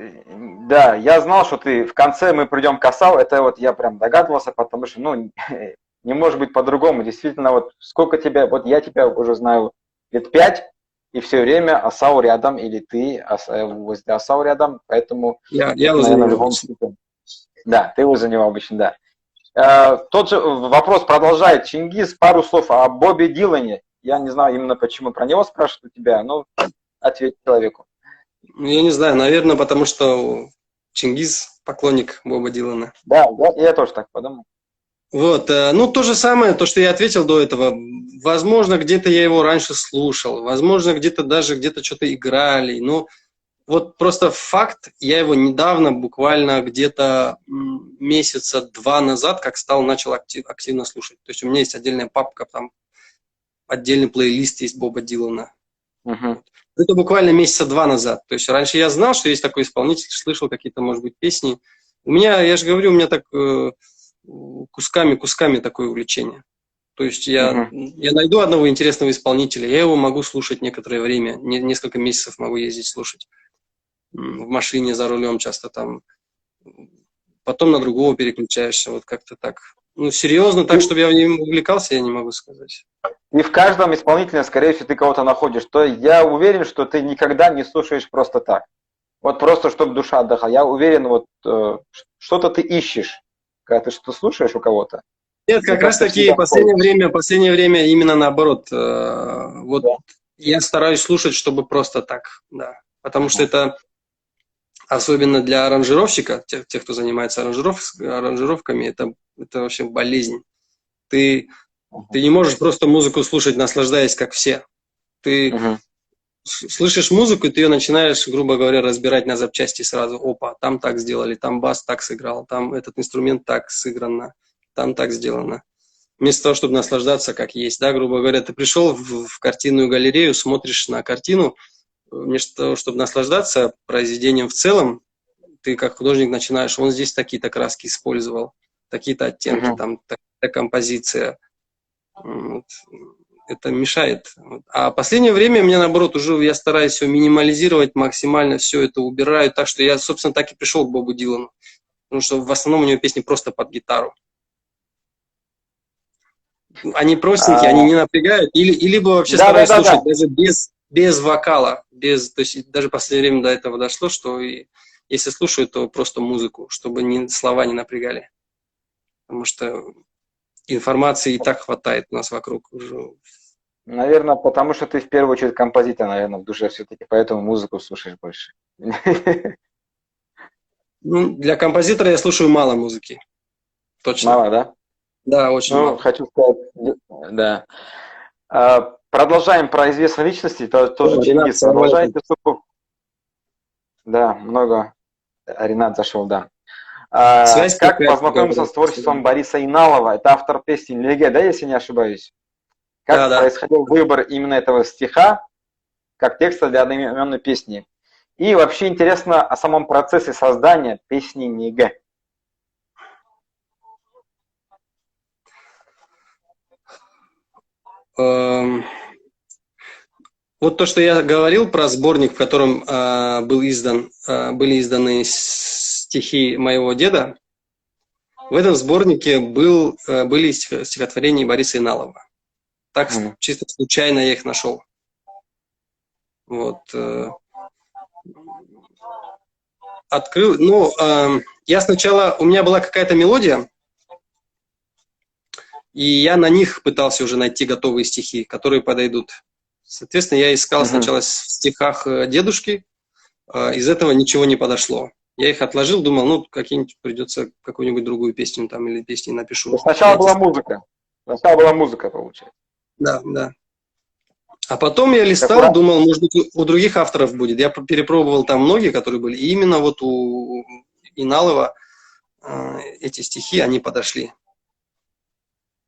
да, я знал, что ты в конце мы придем к Асау, это вот я прям догадывался, потому что, ну, не может быть по-другому. Действительно, вот сколько тебя, вот я тебя уже знаю лет 5, и все время Асау рядом, или ты возле Асау рядом, поэтому, Я наверное, в любом случае. Да, ты возле него обычно, да. Тот же вопрос продолжает Чингис, пару слов о Бобби Дилане. Я не знаю именно почему про него спрашивают у тебя, но ответь человеку. Я не знаю, наверное, потому что Чингис поклонник Боба Дилана. Да, я тоже так подумал. Вот, ну то же самое, то, что я ответил до этого. Возможно, где-то я его раньше слушал, возможно, где-то что-то играли, но вот просто факт, я его недавно, буквально где-то месяца 2 назад, начал активно слушать. То есть у меня есть отдельная папка, там отдельный плейлист есть Боба Дилана. Это буквально месяца 2 назад. То есть раньше я знал, что есть такой исполнитель, слышал какие-то, может быть, песни. У меня, я же говорю, у меня так кусками такое увлечение. То есть я найду одного интересного исполнителя, я его могу слушать некоторое время, несколько месяцев могу ездить слушать. В машине, за рулем часто там. Потом на другого переключаешься, вот как-то так. Ну, серьезно, так, чтобы я в нем увлекался, я не могу сказать. И в каждом исполнителе, скорее всего, ты кого-то находишь. То я уверен, что ты никогда не слушаешь просто так. Вот просто, чтобы душа отдыхала. Я уверен, вот что-то ты ищешь, когда ты что-то слушаешь у кого-то. Нет, Мне как раз кажется, таки всегда последнее время именно наоборот. Вот да. я стараюсь слушать, чтобы просто так, да. Потому что Ага. это особенно для аранжировщика, тех, кто занимается аранжировками, это вообще болезнь. Ты, Ага. ты не можешь просто музыку слушать, наслаждаясь, как все. Ты Мгм. слышишь музыку, и ты ее начинаешь, грубо говоря, разбирать на запчасти сразу. Опа, там так сделали, там бас так сыграл, там этот инструмент так сыграно, там так сделано. Вместо того, чтобы наслаждаться как есть, да, грубо говоря, ты пришел в картинную галерею, смотришь на картину, вместо того, чтобы наслаждаться произведением в целом, ты как художник начинаешь, он здесь такие-то краски использовал, такие-то оттенки, Мгм. там такая композиция. Вот. Это мешает. А в последнее время мне, наоборот, уже я стараюсь все минимализировать, максимально все это убираю, так что я, собственно, так и пришел к Бобу Дилану. Потому что в основном у него песни просто под гитару. Они простенькие, они А, не напрягают, или либо вообще да, да, стараюсь да, слушать да. даже без вокала, то есть даже в последнее время до этого дошло, что если слушаю, то просто музыку, чтобы слова не напрягали. Потому что информации и так хватает у нас вокруг уже. Наверное, потому что ты в первую очередь композитор, наверное, в душе все-таки, поэтому музыку слушаешь больше. Ну, для композитора я слушаю мало музыки, точно. Мало, да? Да, очень Ну, мало. хочу сказать, да. Продолжаем про известные личности, тоже О, Ренат, Чингис. салам алейкум. Продолжайте судьбу. Да, много. Ренат зашел, да. Связь Как какая-то, познакомиться говорят. с творчеством Бориса Иналова? Это автор песни «Леге», да, если не ошибаюсь? Да, Как да. происходил выбор именно этого стиха, как текста для одноименной песни? И вообще интересно о самом процессе создания песни «Неге». Эм, Вот то, что я говорил про сборник, в котором были изданы стихи моего деда, в этом сборнике были стихотворения Бориса Иналова. Так Мгм. чисто случайно я их нашел. Вот. Открыл. Ну, я сначала, у меня была какая-то мелодия, и я на них пытался уже найти готовые стихи, которые подойдут. Соответственно, я искал Мгм. сначала в стихах дедушки, из этого ничего не подошло. Я их отложил, думал, ну, какие-нибудь придется какую-нибудь другую песню там или песни То напишу есть сначала на эти была стихи. музыка. Сначала была музыка, получается. Да, да. А потом я Как листал, думал, может быть, у других авторов будет. Я перепробовал там многие, которые были. И именно вот у Иналова эти стихи, они подошли.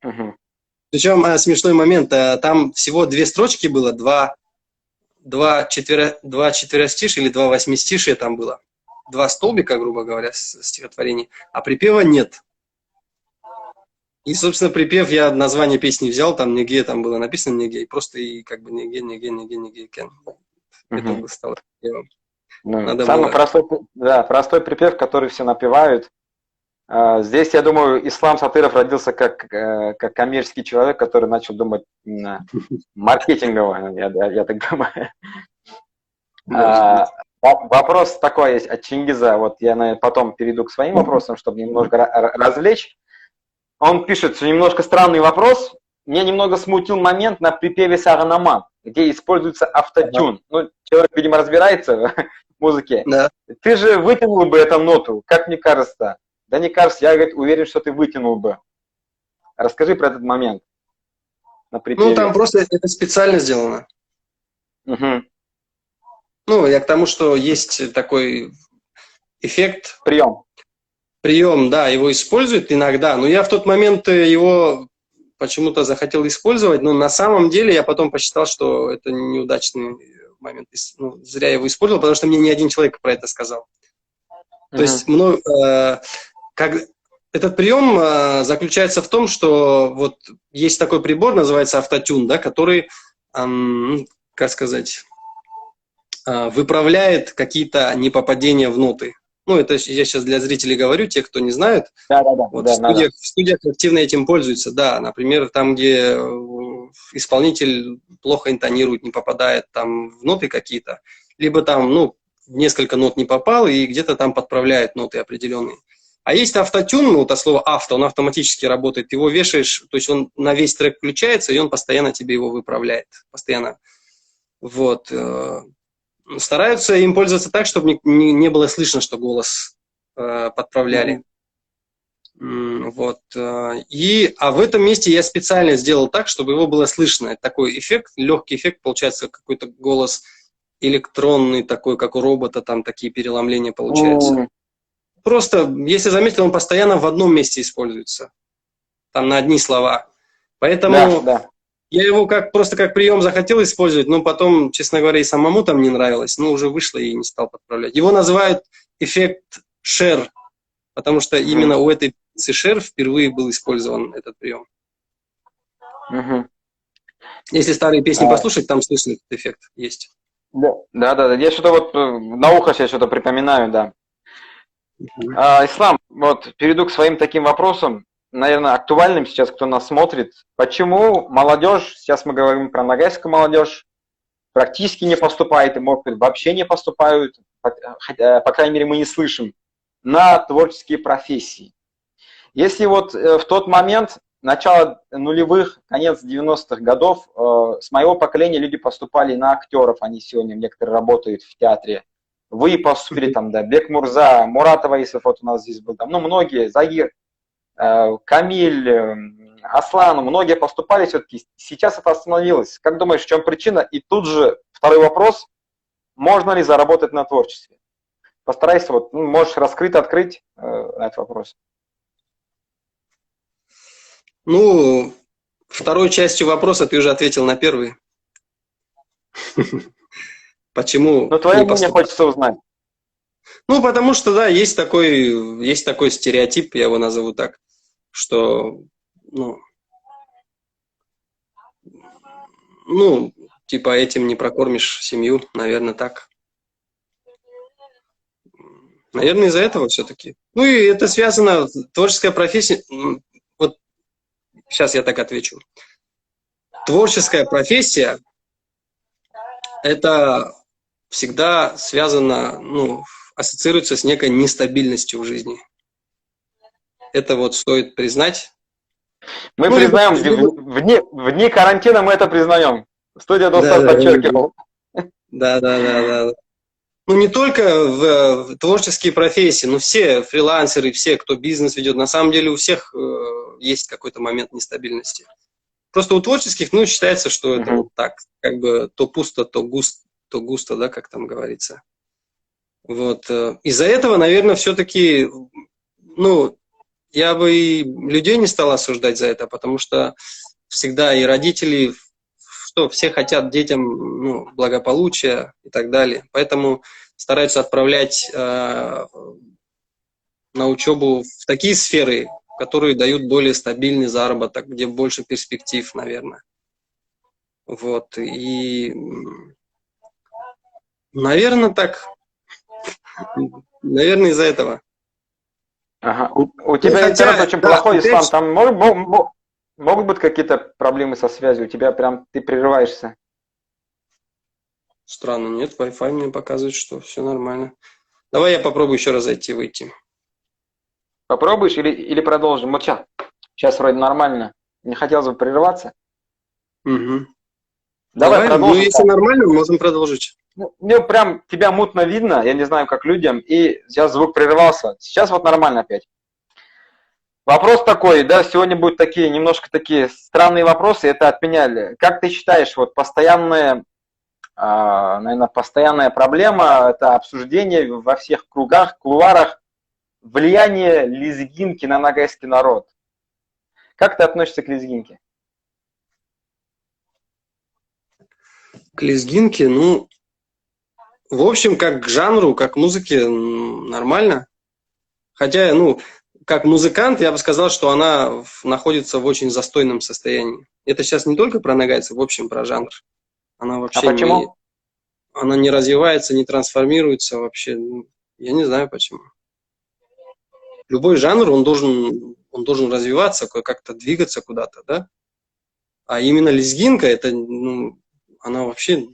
Мгм. Причем смешной момент, там всего две строчки было, два четверостишия или два восьмистишия там было. Два столбика, грубо говоря, стихотворений, а припева нет. И, собственно, припев я название песни взял, там Неге, там было написано Неге, и просто и как бы Неге, Неге, Неге, Неге, Кен. Это Мгм. стало припевом. Ну, Надо самый было. простой, да, простой припев, который все напевают. Здесь, я думаю, Ислам Сатыров родился как коммерческий человек, который начал думать именно маркетингово, я так думаю. Может быть. Вопрос такой есть от Чингиза, вот я, наверное, потом перейду к своим вопросам, чтобы немножко развлечь. Он пишет, что немножко странный вопрос. Меня немного смутил момент на припеве «Саранаман», где используется Ага. автотюн. Ну, человек, видимо, разбирается в музыке. Да. Ты же вытянул бы эту ноту, как мне кажется. Да не кажется, я, говорит, уверен, что ты вытянул бы. Расскажи про этот момент на Ну, там припеве. просто это специально сделано. Угу. Ну, я к тому, что есть такой эффект, Прием. прием, да, его используют иногда, но я в тот момент его почему-то захотел использовать, но на самом деле я потом посчитал, что это неудачный момент. Ну, зря я его использовал, потому что мне ни один человек про это сказал. То Угу. есть как, этот прием заключается в том, что вот есть такой прибор, называется автотюн, да, который, как сказать, выправляет какие-то непопадения в ноты. Ну, это я сейчас для зрителей говорю, те, кто не знает. Да-да-да. Вот Да, в студиях активно этим пользуются, да. Например, там, где исполнитель плохо интонирует, не попадает там в ноты какие-то, либо там, ну, в несколько нот не попал, и где-то там подправляет ноты определенные. А есть автотюн, ну, это слово авто, он автоматически работает, его вешаешь, то есть он на весь трек включается, и он постоянно тебе его выправляет, постоянно. Вот. Стараются им пользоваться так, чтобы не было слышно, что голос подправляли. Вот. А в этом месте я специально сделал так, чтобы его было слышно. Это такой эффект, легкий эффект, получается какой-то голос электронный, такой, как у робота, там такие переломления получаются. Просто, если заметил, он постоянно в одном месте используется. Там на одни слова. Поэтому я его просто как прием захотел использовать, но потом, честно говоря, и самому там не нравилось. Но уже вышло и не стал подправлять. Его называют эффект Cher, потому что именно у этой певицы Cher впервые был использован этот прием. Если старые песни послушать, там слышно этот эффект есть. Да. Я что-то вот на ухо себе что-то припоминаю, да. Ислам, вот перейду к своим таким вопросам, наверное, актуальным сейчас, кто нас смотрит. Почему молодежь, сейчас мы говорим про ногайскую молодежь, практически не поступает, и, может быть, вообще не поступают, по крайней мере, мы не слышим, на творческие профессии. Если вот в тот момент, начало нулевых, конец 90-х годов, с моего поколения люди поступали на актеров, они сегодня некоторые работают в театре. Вы поступили там, да, Бек Мурза, Мурат Аваисов, вот у нас здесь был, там, ну, многие, Загир, Камиль, Аслан, многие поступали все-таки. Сейчас это остановилось. Как думаешь, в чем причина? И тут же второй вопрос, можно ли заработать на творчестве? Постарайся, вот, можешь открыть этот вопрос. Ну, второй частью вопроса ты уже ответил на первый. Почему? Ну, твое мнение хочется узнать. Ну, потому что, да, есть такой стереотип, я его назову так, что, типа этим не прокормишь семью, наверное, так. Наверное, из-за этого все-таки. Ну, и это связано, творческая профессия, вот сейчас я так отвечу. Творческая профессия – это всегда связано, ассоциируется с некой нестабильностью в жизни. Это вот стоит признать. Мы признаем, вне карантина мы это признаем. Студия Достар подчеркивал. Да. Ну, не только в творческие профессии, но все фрилансеры, все, кто бизнес ведет, на самом деле у всех есть какой-то момент нестабильности. Просто у творческих, считается, что это вот так, как бы то пусто, то густо, да, как там говорится. Вот. Из-за этого, наверное, все-таки, я бы и людей не стал осуждать за это, потому что всегда и родители, все хотят детям благополучия и так далее. Поэтому стараются отправлять на учебу в такие сферы, которые дают более стабильный заработок, где больше перспектив, наверное. Вот. И, наверное, так. Наверное, из-за этого. Ага. У тебя интернет очень плохой, Ислам. Там могут быть какие-то проблемы со связью? У тебя прям ты прерываешься. Странно, нет, Wi-Fi мне показывает, что все нормально. Давай я попробую еще раз зайти, выйти. Попробуешь или продолжим? Вот сейчас вроде нормально. Не хотелось бы прерываться. Угу. Давай продолжим. Если нормально, можем продолжить. Мне прям тебя мутно видно, я не знаю, как людям, и сейчас звук прерывался. Сейчас вот нормально опять. Вопрос такой, да, сегодня будут немножко такие странные вопросы, это от меня. Как ты считаешь, вот постоянная проблема, это обсуждение во всех кругах, кулуарах, влияние лезгинки на ногайский народ. Как ты относишься к лезгинке? К лезгинке, в общем, как к жанру, как к музыке, нормально. Хотя, как музыкант, я бы сказал, что она находится в очень застойном состоянии. Это сейчас не только про ногайцев, в общем, про жанр. Она вообще почему? Она не развивается, не трансформируется вообще. Я не знаю почему. любой жанр, он должен развиваться, как-то двигаться куда-то, да? А именно лезгинка, это, ну, она вообще,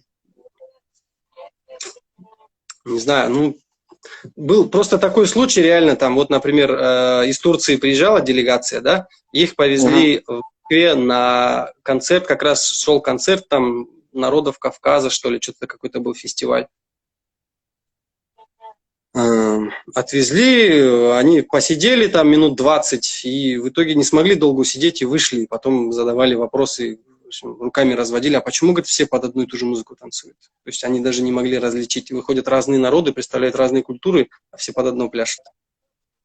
не знаю, ну, был просто такой случай реально, там, вот, например, из Турции приезжала делегация, да, их повезли в Москве на концерт, как раз шел концерт там народов Кавказа, что ли, что-то какой-то был фестиваль. Отвезли, они посидели там минут 20, и в итоге не смогли долго сидеть и вышли, и потом задавали вопросы, в общем, руками разводили, а почему, говорит, все под одну и ту же музыку танцуют? То есть они даже не могли различить, выходят разные народы, представляют разные культуры, а все под одно пляшут.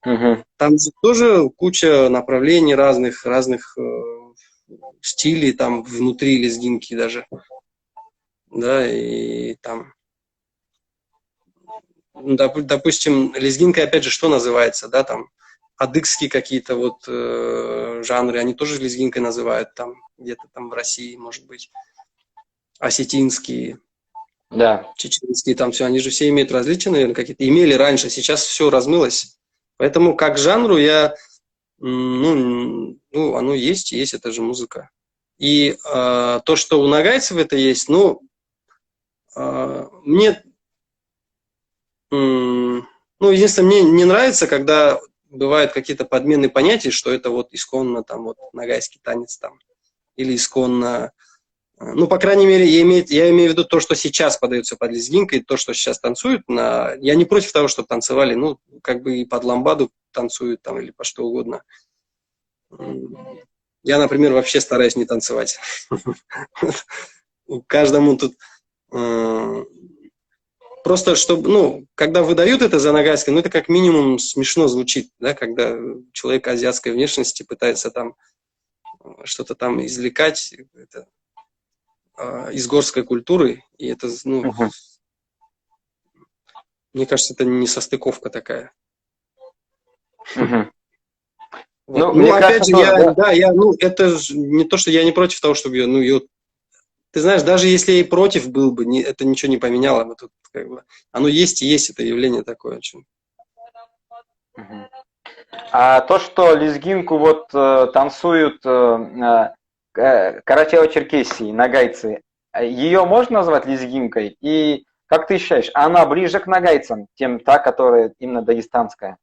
Там же тоже куча направлений разных стилей, там внутри лезгинки даже, да, и там... Допустим, лезгинка, опять же, что называется, да, там, адыгские какие-то вот жанры, они тоже лезгинкой называют, там, где-то там в России, может быть, осетинские, Да. чеченские, там все, они же все имеют различия, наверное, какие-то, имели раньше, сейчас все размылось, поэтому как жанру я, ну оно есть, это же музыка. И то, что у нагайцев это есть, ну, мне... Ну, единственное, мне не нравится, когда бывают какие-то подмены понятий, что это вот исконно там вот нагайский танец там, или исконно... Ну, по крайней мере, я имею в виду то, что сейчас подается под лезгинкой, то, что сейчас танцуют. Я не против того, чтобы танцевали, ну, как бы и под ламбаду танцуют там, или по что угодно. Я, например, вообще стараюсь не танцевать. Каждому тут... Просто, чтобы, ну, когда выдают это за нагайское, ну, это как минимум смешно звучит, да, когда человек азиатской внешности пытается там что-то там извлекать из горской культуры, и это, ну, мне кажется, это не состыковка такая. Вот. Ну, опять же, ну, это не то, что я не против того, чтобы ее, ты знаешь, даже если я и против был бы, это ничего не поменяло бы. Тут, как бы, оно есть и есть, это явление такое очень. А то, что лезгинку вот танцуют карачаево-черкесии, нагайцы, ее можно назвать лезгинкой? И как ты считаешь, она ближе к нагайцам, чем та, которая именно дагестанская?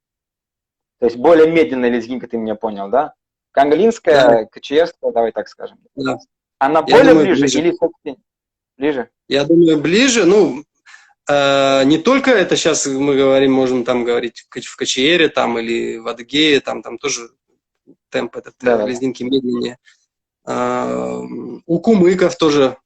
То есть более медленная лезгинка, ты меня понял, да? Канглинская, да. Кочаевская, давай так скажем. Да. Она более ближе или все-таки ближе? Я думаю, ближе. Ну, не только это сейчас мы говорим, можем там говорить в Кочиере там, или в Адыгее, там тоже темп этот, да, лезгинки медленнее. У кумыков тоже.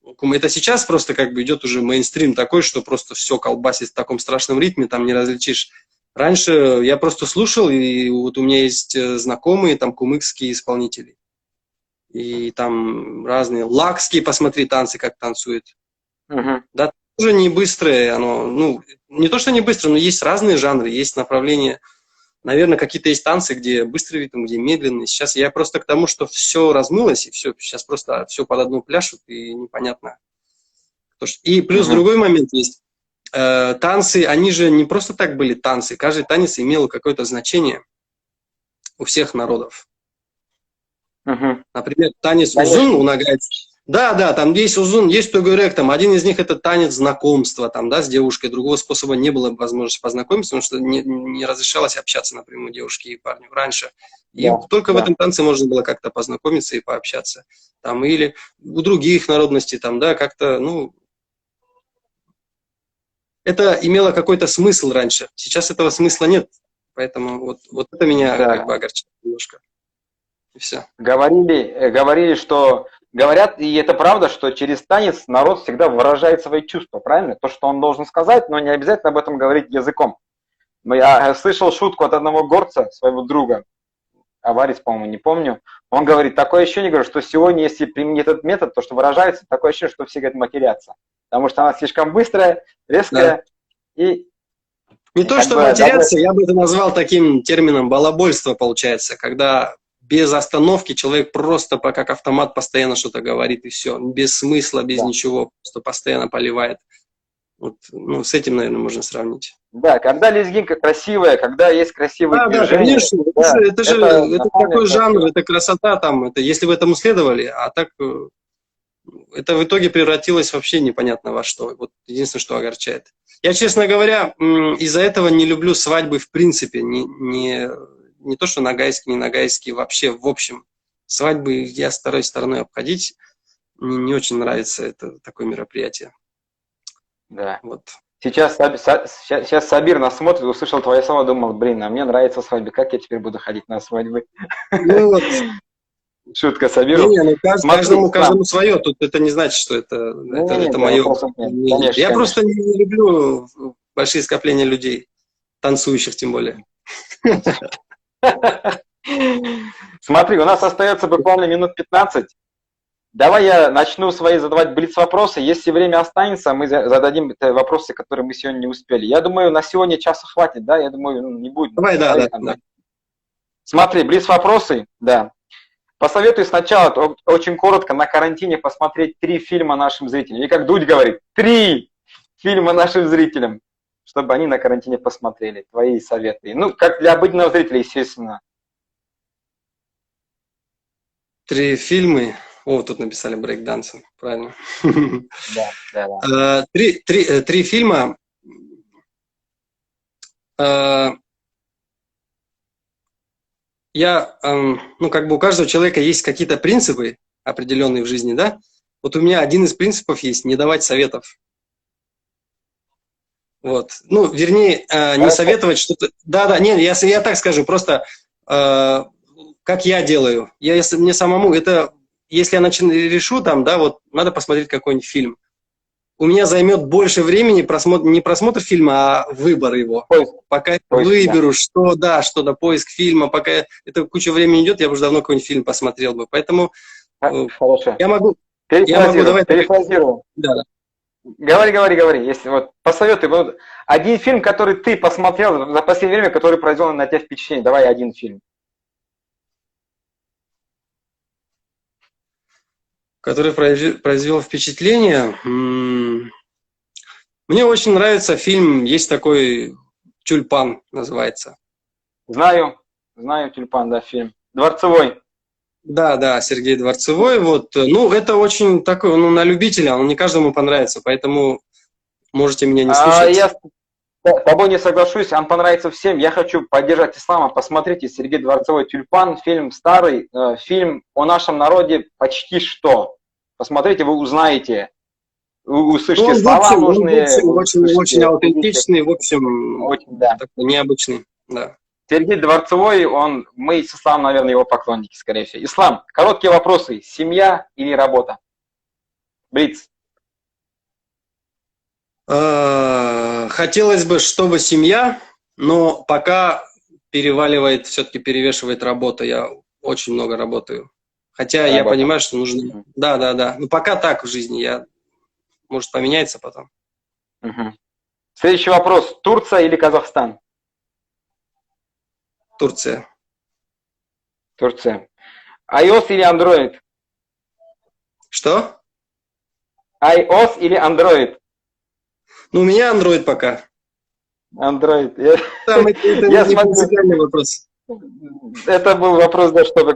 Это сейчас просто как бы идет уже мейнстрим такой, что просто все колбасит в таком страшном ритме, там не различишь. Раньше я просто слушал, и вот у меня есть знакомые там кумыкские исполнители. И там разные лакские, посмотри, танцы, как танцуют. Да, тоже не быстрое, оно, ну, не то, что не быстрое, но есть разные жанры, есть направления. Наверное, какие-то есть танцы, где быстрый ритм, где медленный. Сейчас я просто к тому, что все размылось, и все, сейчас просто все под одну пляшут, и непонятно. И плюс другой момент есть. Танцы, они же не просто так были танцы. Каждый танец имел какое-то значение у всех народов. Например, танец узун у нагайцев. Да, там есть узун, есть тугурек, там один из них это танец знакомства, там, да, с девушкой, другого способа не было возможности познакомиться, потому что не разрешалось общаться напрямую девушке и парню раньше. И только в этом танце можно было как-то познакомиться и пообщаться. Там, или у других народностей, там, да, как-то, ну, это имело какой-то смысл раньше. Сейчас этого смысла нет, поэтому вот это меня как бы огорчает немножко. И все. Говорили, что... Говорят, и это правда, что через танец народ всегда выражает свои чувства, правильно? То, что он должен сказать, но не обязательно об этом говорить языком. Я слышал шутку от одного горца, своего друга, аварец, по-моему, не помню. Он говорит, такое ощущение, говорю, что сегодня, если применить этот метод, то, что выражается, такое ощущение, что все, говорят, матерятся. Потому что она слишком быстрая, резкая и... Не то, что матерятся, я бы это назвал таким термином балабольство, получается, когда... Без остановки человек просто как автомат постоянно что-то говорит, и все. Без смысла, без ничего, просто постоянно поливает. Вот, ну, с этим, наверное, можно сравнить. Да, когда лезгинка красивая, когда есть красивые Да, движения, конечно. да, Это на самом деле такой жанр, красиво. это красота там, это если в этом следовали, а так это в итоге превратилось вообще непонятно во что. Вот единственное, что огорчает. Я, честно говоря, из-за этого не люблю свадьбы в принципе. Не то, что нагайские, не нагайские, вообще в общем. Свадьбы я стараюсь стороной обходить. Мне не очень нравится это такое мероприятие. Да. Вот. Сейчас Сабир нас смотрит, услышал твои слова, думал, блин, а мне нравится свадьбы, как я теперь буду ходить на свадьбы? Ну вот, Шутка Сабиру. не, ну Смотри, Ислам. каждому свое. Тут это не значит, что Не-не-не, это да, мое вопросов нет. мнение. Конечно, Я просто конечно. не люблю большие скопления людей, танцующих тем более. Смотри, у нас остается буквально минут 15. Давай я начну свои задавать блиц-вопросы. Если время останется, мы зададим вопросы, которые мы сегодня не успели. Я думаю, на сегодня часа хватит, да? Я думаю, не будет. Давай, да. Смотри, блиц-вопросы, да. Посоветую сначала очень коротко на карантине посмотреть 3 фильма нашим зрителям. И как Дудь говорит, 3 фильма нашим зрителям, чтобы они на карантине посмотрели. Твои советы. Ну, как для обыденного зрителя, естественно. 3 фильма. О, тут написали брейк-дансы, правильно. Да. 3 фильма. Ну, как бы у каждого человека есть какие-то принципы определенные в жизни, да? Вот у меня один из принципов есть – не давать советов. Вот. Ну, вернее, не советовать что-то… Да, нет, я так скажу, просто как я делаю. Мне самому, если я решу там, да, вот надо посмотреть какой-нибудь фильм. У меня займет больше времени не просмотр фильма, а выбор его. Пока я выберу, поиск фильма, пока это куча времени идет, я бы уже давно какой-нибудь фильм посмотрел бы. Поэтому Хорошо. я могу Перефразирую. Да. Говори. Если вот посоветуй, вот один фильм, который ты посмотрел за последнее время, который произвел на тебя впечатление. Давай один фильм. Который произвел впечатление. Мне очень нравится фильм, есть такой «Тюльпан» называется. Знаю «Тюльпан», да, фильм. Дворцевой. Да, Сергей Дворцевой. Вот. Ну, это очень такой, на любителя, он не каждому понравится, поэтому можете меня не слушать. Я с тобой не соглашусь, он понравится всем. Я хочу поддержать ислама. Посмотрите, Сергей Дворцевой «Тюльпан», фильм старый, фильм о нашем народе почти что. Посмотрите, вы узнаете, вы услышите слова нужные. Очень аутентичный, в общем, очень, да. Такой необычный, да. Сергей Дворцевой, мы с исламом, наверное, его поклонники, скорее всего. Ислам, короткие вопросы. Семья или работа? Блиц. Хотелось бы, чтобы семья, но пока перевешивает работа. Я очень много работаю. Хотя я понимаю, что нужно… Да. Ну, пока так в жизни. Может, поменяется потом. Угу. Следующий вопрос. Турция или Казахстан? Турция. iOS или Android? Что? iOS или Android? Ну, у меня Android пока. Android. Это не принципиальный вопрос. Это был вопрос, да, чтобы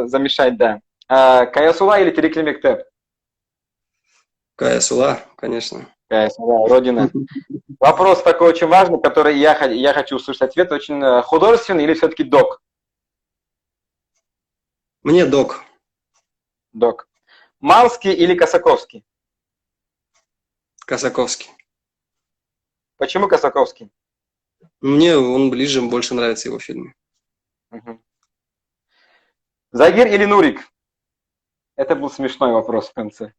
замешать, да. Каясула или Тереклимектеп? Каясула, конечно. Каясула, родина. Вопрос такой очень важный, который я хочу услышать ответ. Очень художественный или все-таки док? Мне док. Док. Малский или Косаковский? Косаковский. Почему Косаковский? Мне он ближе, больше нравятся его фильмы. Угу. Загир или Нурик? Это был смешной вопрос в конце.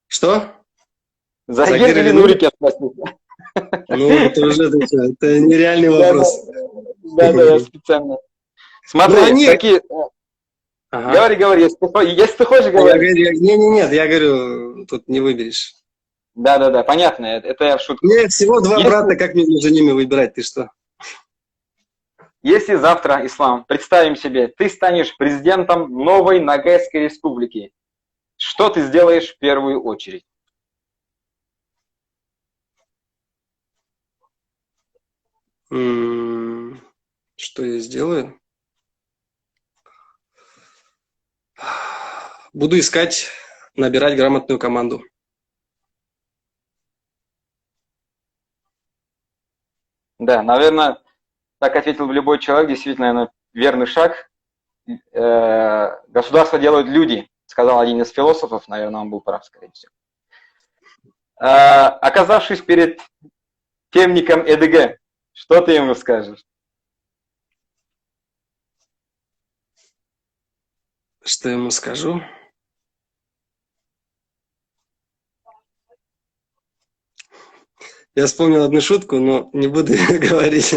Что? Загир или Нурик, я спросил. Ну, это нереальный вопрос. Да, я специально. Смотри, какие... Говори, если ты хочешь говорить. Нет, я говорю, тут не выберешь. Да, понятно, это я в шутку. Нет, всего 2 брата, как мне между ними выбирать, ты что? Если завтра, Ислам, представим себе, ты станешь президентом новой Ногайской республики, что ты сделаешь в первую очередь? Что я сделаю? Буду искать, набирать грамотную команду. Да, наверное, так ответил бы любой человек, действительно, наверное, верный шаг. Государство делают люди, сказал один из философов, наверное, он был прав, скорее всего. Оказавшись перед темником ЭДГ, что ты ему скажешь? Что ему скажу? Я вспомнил одну шутку, но не буду ее говорить.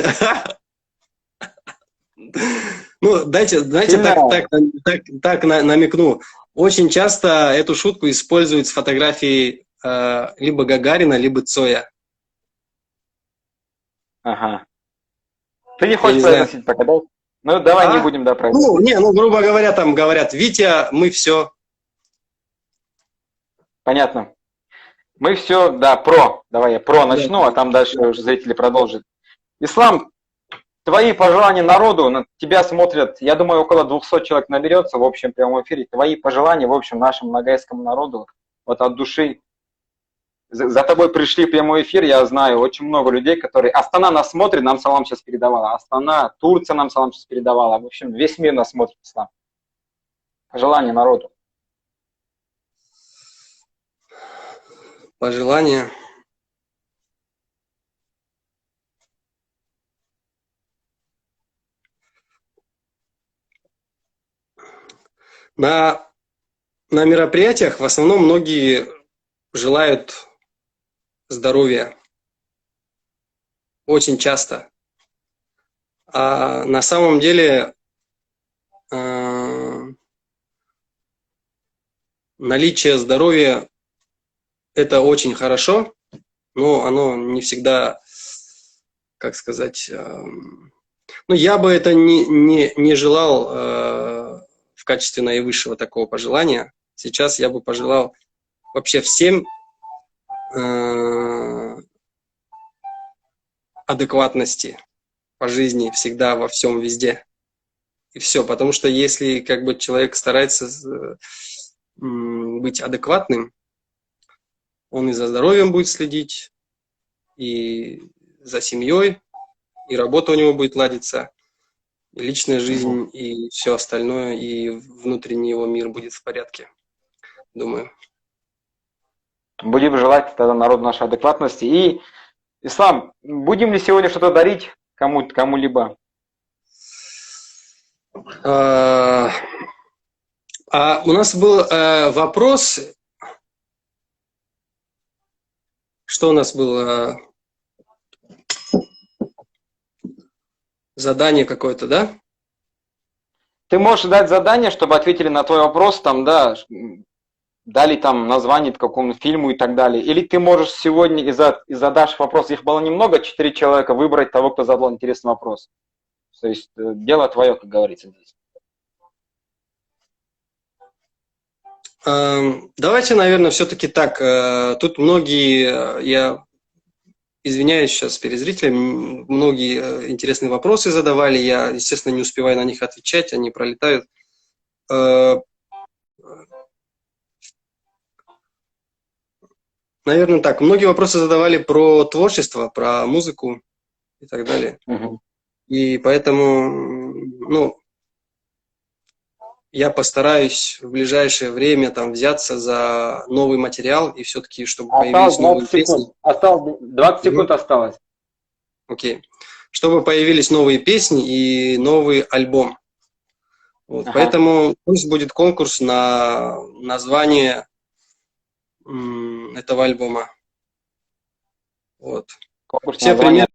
Ну, давайте так намекну. Очень часто эту шутку используют с фотографией либо Гагарина, либо Цоя. Ага. Ты не хочешь произносить пока, да? Ну, давай не будем, да, произносить. Ну, грубо говоря, там говорят, Витя, мы все. Понятно. Мы все, да, давай я начну, а там дальше уже зрители продолжат. Ислам, твои пожелания народу, на тебя смотрят, я думаю, около 200 человек наберется в общем прямом эфире. Твои пожелания, в общем, нашему ногайскому народу, вот от души. За тобой пришли в прямой эфир, я знаю, очень много людей, которые... Астана нас смотрит, нам салам сейчас передавала. Астана, Турция нам салам сейчас передавала. В общем, весь мир нас смотрит, Ислам. Пожелания народу. Пожелания. На мероприятиях в основном многие желают здоровья. Очень часто. А на самом деле наличие здоровья – это очень хорошо, но оно не всегда, как сказать, ну, я бы это не желал в качестве наивысшего такого пожелания. Сейчас я бы пожелал вообще всем адекватности по жизни всегда, во всем, везде. И все. Потому что если как бы человек старается быть адекватным, он и за здоровьем будет следить, и за семьей, и работа у него будет ладиться, и личная жизнь, и все остальное, и внутренний его мир будет в порядке, думаю. Будем желать тогда народу нашей адекватности. И, Ислам, будем ли сегодня что-то дарить кому-либо? У нас был вопрос. Что у нас было? Задание какое-то, да? Ты можешь дать задание, чтобы ответили на твой вопрос, там, да, дали там название какому-то фильму и так далее. Или ты можешь сегодня и задашь вопрос, их было немного, 4 человека, выбрать того, кто задал интересный вопрос. То есть дело твое, как говорится здесь. Давайте, наверное, все-таки так. Тут многие, я извиняюсь сейчас перед зрителями, многие интересные вопросы задавали. Я, естественно, не успеваю на них отвечать, они пролетают. Наверное, так. Многие вопросы задавали про творчество, про музыку и так далее. И поэтому, ну, я постараюсь в ближайшее время там взяться за новый материал и все-таки, чтобы появились новые песни. Осталось 20 секунд осталось. Окей. Чтобы появились новые песни и новый альбом. Вот. Поэтому пусть будет конкурс на название этого альбома. Вот. Конкурс Все примеры